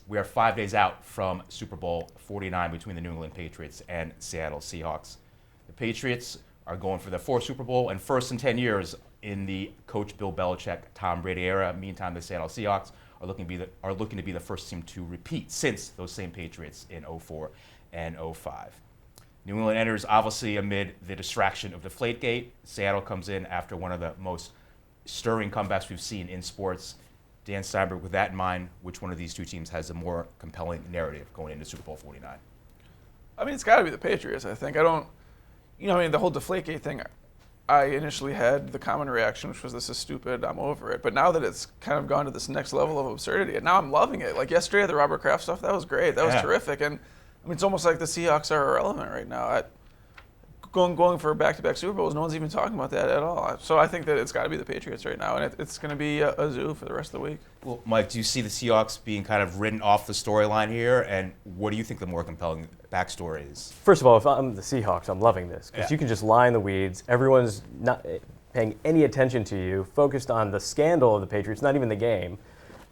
We are 5 days out from Super Bowl 49 between the New England Patriots and Seattle Seahawks. The Patriots are going for their fourth Super Bowl and first in 10 years in the Coach Bill Belichick, Tom Brady era. Meantime, the Seattle Seahawks are looking to be the first team to repeat since those same Patriots in 04 and 05. New England enters obviously amid the distraction of DeflateGate. Seattle comes in after one of the most stirring comebacks we've seen in sports. Dan Steinberg, with that in mind, which one of these two teams has a more compelling narrative going into Super Bowl 49? I mean, it's got to be the Patriots, I think. The whole DeflateGate thing, I initially had the common reaction, which was, this is stupid, I'm over it. But now that it's kind of gone to this next level of absurdity, and now I'm loving it. Like yesterday, the Robert Kraft stuff, that was great. That was terrific. And I mean, it's almost like the Seahawks are irrelevant right now. Going for back-to-back Super Bowls, no one's even talking about that at all. So I think that it's got to be the Patriots right now, and it's going to be a zoo for the rest of the week. Well, Mike, do you see the Seahawks being kind of written off the storyline here? And what do you think the more compelling backstory is? First of all, if I'm the Seahawks, I'm loving this, because you can just lie in the weeds. Everyone's not paying any attention to you, focused on the scandal of the Patriots, not even the game.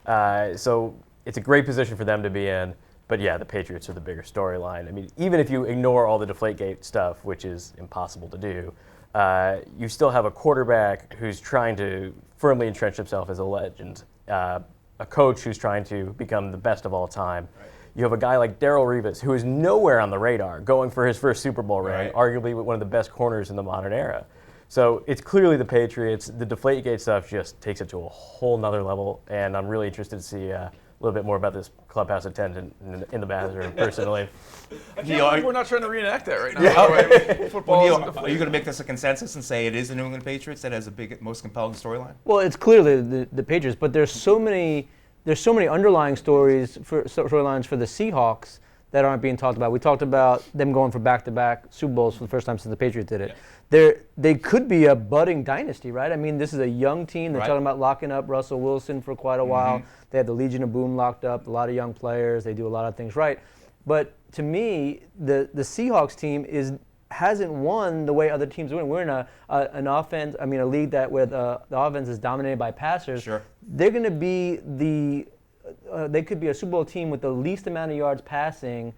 So it's a great position for them to be in. But yeah, the Patriots are the bigger storyline. I mean, even if you ignore all the DeflateGate stuff, which is impossible to do, you still have a quarterback who's trying to firmly entrench himself as a legend, a coach who's trying to become the best of all time. Right. You have a guy like Darrelle Revis, who is nowhere on the radar, going for his first Super Bowl ring, arguably one of the best corners in the modern era. So it's clearly the Patriots. The DeflateGate stuff just takes it to a whole nother level, and I'm really interested to see a little bit more about this clubhouse attendant in the bathroom, personally. I can't believe we're not trying to reenact that right now. Football are you going to make this a consensus and say it is the New England Patriots that has the most compelling storyline? Well, it's clearly the Patriots, but there's so many underlying storylines for the Seahawks that aren't being talked about. We talked about them going for back-to-back Super Bowls for the first time since the Patriots did it. Yeah. They could be a budding dynasty, right? I mean, this is a young team. They're talking about locking up Russell Wilson for quite a while. They had the Legion of Boom locked up, a lot of young players. They do a lot of things right. But to me, the Seahawks team hasn't won the way other teams win. We're in an offense, a league where the offense is dominated by passers. Sure. They're going to be they could be a Super Bowl team with the least amount of yards passing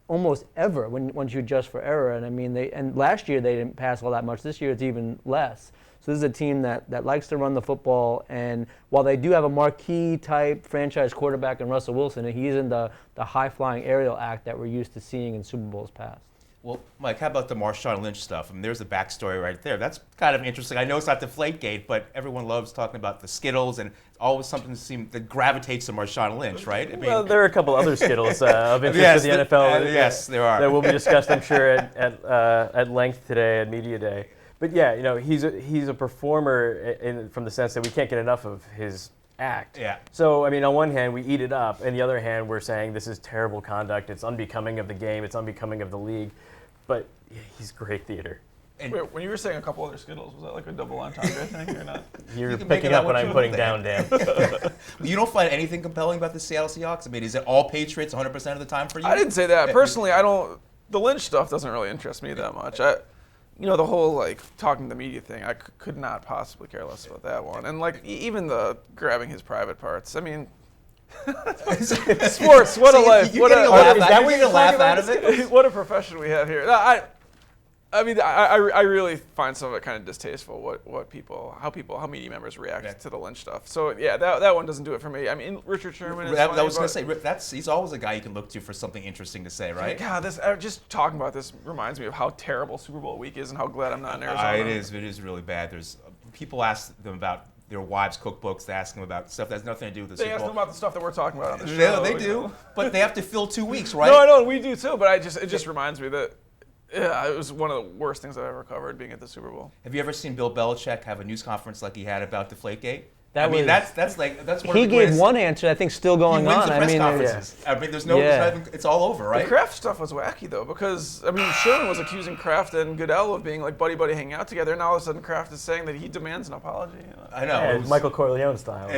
almost ever once you adjust for error. And last year they didn't pass all that much. This year it's even less. So this is a team that likes to run the football, and while they do have a marquee type franchise quarterback in Russell Wilson, he isn't the high-flying aerial act that we're used to seeing in Super Bowls past. Well, Mike, how about the Marshawn Lynch stuff? I mean, there's a backstory right there. That's kind of interesting. I know it's not DeflateGate, but everyone loves talking about the Skittles, and it's always something that gravitates to Marshawn Lynch, right? Well, there are a couple other Skittles of interest in the NFL. Yes, there are. That will be discussed, I'm sure, at length today at Media Day. But yeah, he's a performer from the sense that we can't get enough of his act. Yeah. So, on one hand, we eat it up, and the other hand, we're saying this is terrible conduct. It's unbecoming of the game. It's unbecoming of the league. But he's great theater. And wait, when you were saying a couple other Skittles, was that like a double entendre thing or not? You're picking up what I'm putting down, Dan. You don't find anything compelling about the Seattle Seahawks? Is it all Patriots 100% of the time for you? I didn't say that. Personally, the Lynch stuff doesn't really interest me that much. The whole talking to the media thing, I could not possibly care less about that one. And even the grabbing his private parts. Sports, what a life. Is that where you're gonna laugh out of it? What a profession we have here. I really find some of it kind of distasteful. How media members react to the Lynch stuff. So yeah, that one doesn't do it for me. Richard Sherman is. I was going to say he's always a guy you can look to for something interesting to say, right? God, just talking about this reminds me of how terrible Super Bowl week is and how glad I'm not in Arizona. It is really bad. There's people ask them about their wives' cookbooks. They ask them about stuff that has nothing to do with the Super Bowl. They ask them about the stuff that we're talking about on the show. They do, but they have to fill 2 weeks, right? No, I know we do too. But it just reminds me that. Yeah, it was one of the worst things I've ever covered, being at the Super Bowl. Have you ever seen Bill Belichick have a news conference like he had about DeflateGate? That's one he gave one answer. I think still going on. The press conferences. There's no. It's all over, right? The Kraft stuff was wacky though, because Sherman was accusing Kraft and Goodell of being like buddy hanging out together, and all of a sudden Kraft is saying that he demands an apology. I know. Michael Corleone style.